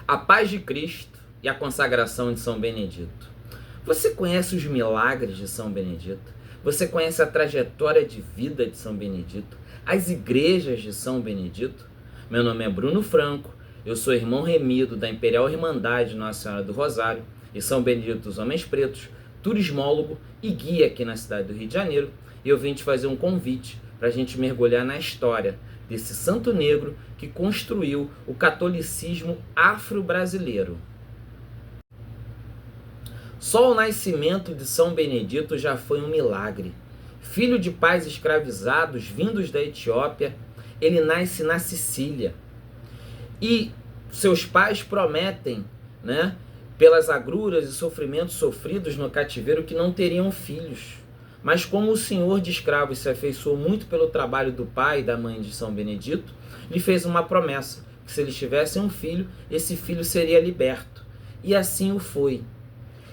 A paz de Cristo e a consagração de São Benedito. Você conhece os milagres de São Benedito? Você conhece a trajetória de vida de São Benedito? As igrejas de São Benedito? Meu nome é Bruno Franco, eu sou irmão remido da Imperial Irmandade Nossa Senhora do Rosário e São Benedito dos Homens Pretos, turismólogo e guia aqui na cidade do Rio de Janeiro, e eu vim te fazer um convite para a gente mergulhar na história desse santo negro que construiu o catolicismo afro-brasileiro. Só o nascimento de São Benedito já foi um milagre. Filho de pais escravizados vindos da Etiópia, ele nasce na Sicília. E seus pais prometem, pelas agruras e sofrimentos sofridos no cativeiro, que não teriam filhos. Mas como o senhor de escravos se afeiçoou muito pelo trabalho do pai e da mãe de São Benedito, lhe fez uma promessa, que se eles tivessem um filho, esse filho seria liberto. E assim o foi.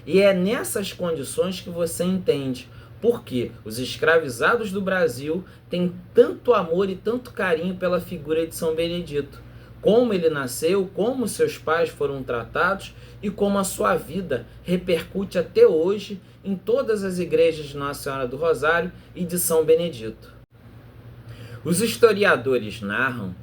E é nessas condições que você entende por que os escravizados do Brasil têm tanto amor e tanto carinho pela figura de São Benedito. Como ele nasceu, como seus pais foram tratados e como a sua vida repercute até hoje em todas as igrejas de Nossa Senhora do Rosário e de São Benedito. Os historiadores narram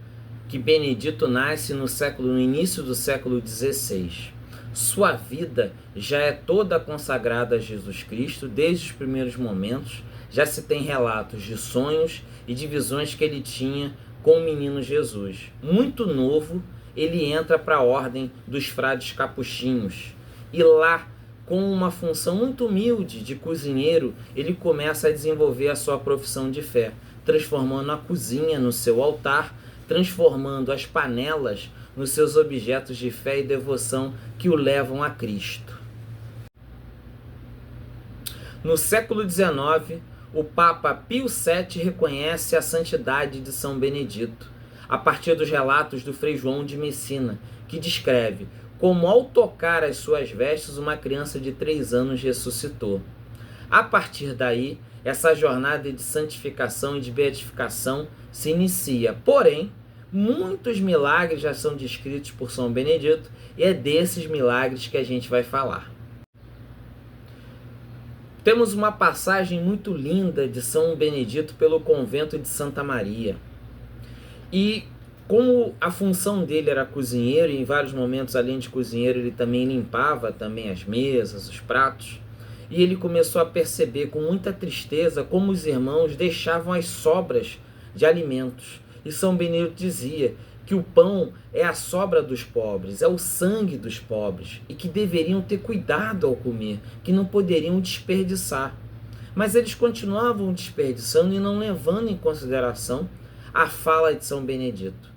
que Benedito nasce no início do século XVI. Sua vida já é toda consagrada a Jesus Cristo desde os primeiros momentos. Já se tem relatos de sonhos e de visões que ele tinha com o menino Jesus. Muito novo, ele entra para a ordem dos frades capuchinhos. E lá, com uma função muito humilde de cozinheiro, ele começa a desenvolver a sua profissão de fé, transformando a cozinha no seu altar, transformando as panelas nos seus objetos de fé e devoção que o levam a Cristo. No século XIX, o Papa Pio VII reconhece a santidade de São Benedito, a partir dos relatos do Frei João de Messina, que descreve como ao tocar as suas vestes uma criança de 3 anos ressuscitou. A partir daí, essa jornada de santificação e de beatificação se inicia. Porém, muitos milagres já são descritos por São Benedito e é desses milagres que a gente vai falar. Temos uma passagem muito linda de São Benedito pelo convento de Santa Maria. E como a função dele era cozinheiro, e em vários momentos, além de cozinheiro, ele também limpava também as mesas, os pratos, e ele começou a perceber com muita tristeza como os irmãos deixavam as sobras de alimentos. E São Benedito dizia que o pão é a sobra dos pobres, é o sangue dos pobres, e que deveriam ter cuidado ao comer, que não poderiam desperdiçar. Mas eles continuavam desperdiçando e não levando em consideração a fala de São Benedito.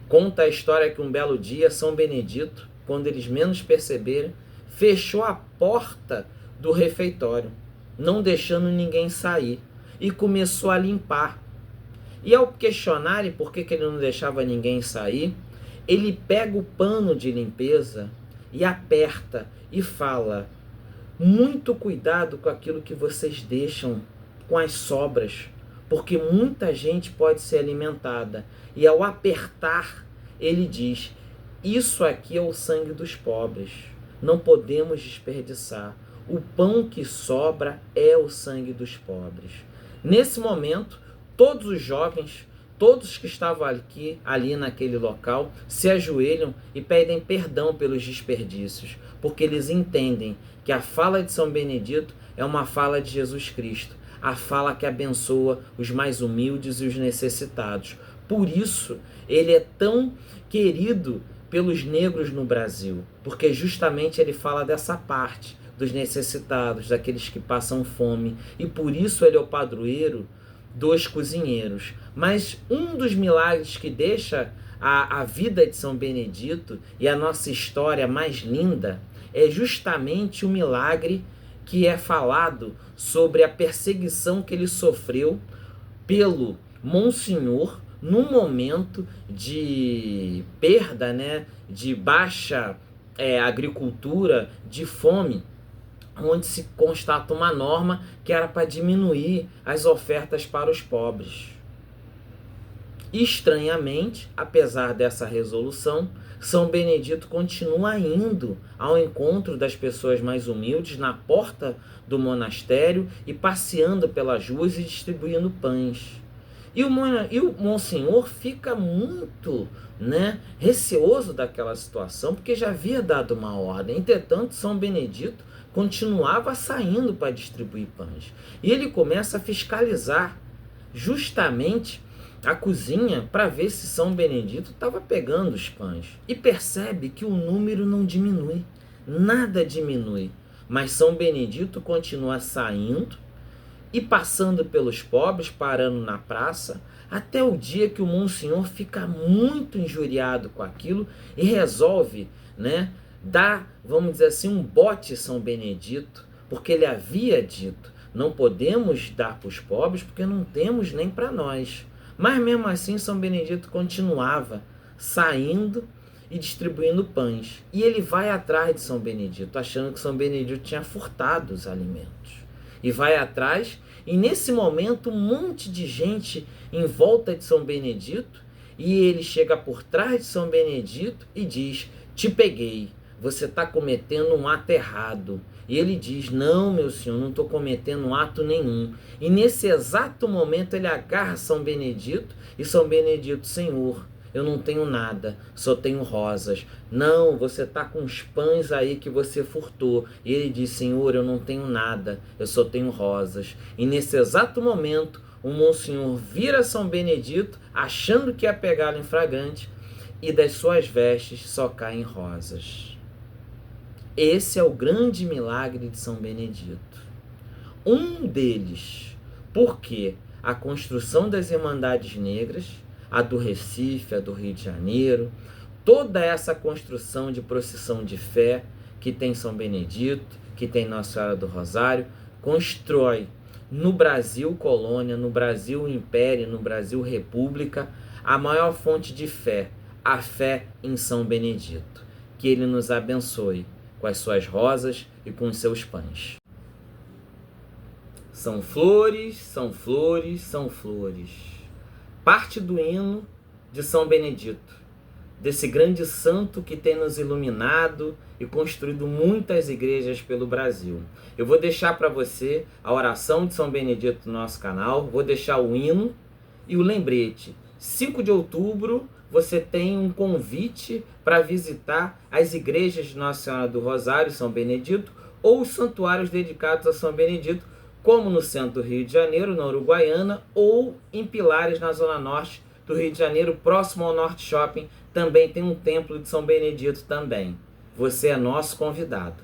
Conta a história que um belo dia São Benedito, quando eles menos perceberam, fechou a porta do refeitório, não deixando ninguém sair, e começou a limpar. E ao questionarem por que ele não deixava ninguém sair, ele pega o pano de limpeza e aperta e fala: muito cuidado com aquilo que vocês deixam, com as sobras, porque muita gente pode ser alimentada. E ao apertar, ele diz: isso aqui é o sangue dos pobres, não podemos desperdiçar. O pão que sobra é o sangue dos pobres. Nesse momento, todos os jovens, todos que estavam ali naquele local, se ajoelham e pedem perdão pelos desperdícios, porque eles entendem que a fala de São Benedito é uma fala de Jesus Cristo, a fala que abençoa os mais humildes e os necessitados. Por isso, ele é tão querido pelos negros no Brasil, porque justamente ele fala dessa parte dos necessitados, daqueles que passam fome, e por isso ele é o padroeiro dos cozinheiros. Mas um dos milagres que deixa a vida de São Benedito e a nossa história mais linda é justamente o milagre que é falado sobre a perseguição que ele sofreu pelo Monsenhor num momento de perda, de baixa agricultura, de fome, onde se constata uma norma que era para diminuir as ofertas para os pobres. Estranhamente, apesar dessa resolução, São Benedito continua indo ao encontro das pessoas mais humildes na porta do monastério e passeando pelas ruas e distribuindo pães. E o Monsenhor fica muito, receoso daquela situação, porque já havia dado uma ordem. Entretanto, São Benedito continuava saindo para distribuir pães. E ele começa a fiscalizar justamente a cozinha para ver se São Benedito estava pegando os pães. E percebe que o número não diminui, nada diminui. Mas São Benedito continua saindo e passando pelos pobres, parando na praça, até o dia que o Monsenhor fica muito injuriado com aquilo e resolve, dar, vamos dizer assim, um bote São Benedito, porque ele havia dito: não podemos dar para os pobres porque não temos nem para nós. Mas mesmo assim São Benedito continuava saindo e distribuindo pães. E ele vai atrás de São Benedito, achando que São Benedito tinha furtado os alimentos. E vai atrás, e nesse momento um monte de gente em volta de São Benedito, e ele chega por trás de São Benedito e diz: te peguei, você está cometendo um ato errado. E ele diz: não, meu senhor, não estou cometendo um ato nenhum. E nesse exato momento ele agarra São Benedito, e São Benedito: Senhor, eu não tenho nada, só tenho rosas. Não, você está com os pães aí que você furtou. E ele diz: Senhor, eu não tenho nada, eu só tenho rosas. E nesse exato momento o Monsenhor vira São Benedito, achando que ia pegá-lo em flagrante, e das suas vestes só caem rosas. Esse é o grande milagre de São Benedito. Um deles, porque a construção das Irmandades Negras, a do Recife, a do Rio de Janeiro, toda essa construção de procissão de fé que tem São Benedito, que tem Nossa Senhora do Rosário, constrói no Brasil colônia, no Brasil império, no Brasil república, a maior fonte de fé, a fé em São Benedito. Que ele nos abençoe com as suas rosas e com os seus pães. São flores, são flores, são flores. Parte do hino de São Benedito, desse grande santo que tem nos iluminado e construído muitas igrejas pelo Brasil. Eu vou deixar para você a oração de São Benedito no nosso canal, vou deixar o hino e o lembrete. 5 de outubro você tem um convite para visitar as igrejas de Nossa Senhora do Rosário, São Benedito, ou os santuários dedicados a São Benedito, como no centro do Rio de Janeiro, na Uruguaiana, ou em Pilares, na zona norte do Rio de Janeiro, próximo ao Norte Shopping, também tem um templo de São Benedito também. Você é nosso convidado.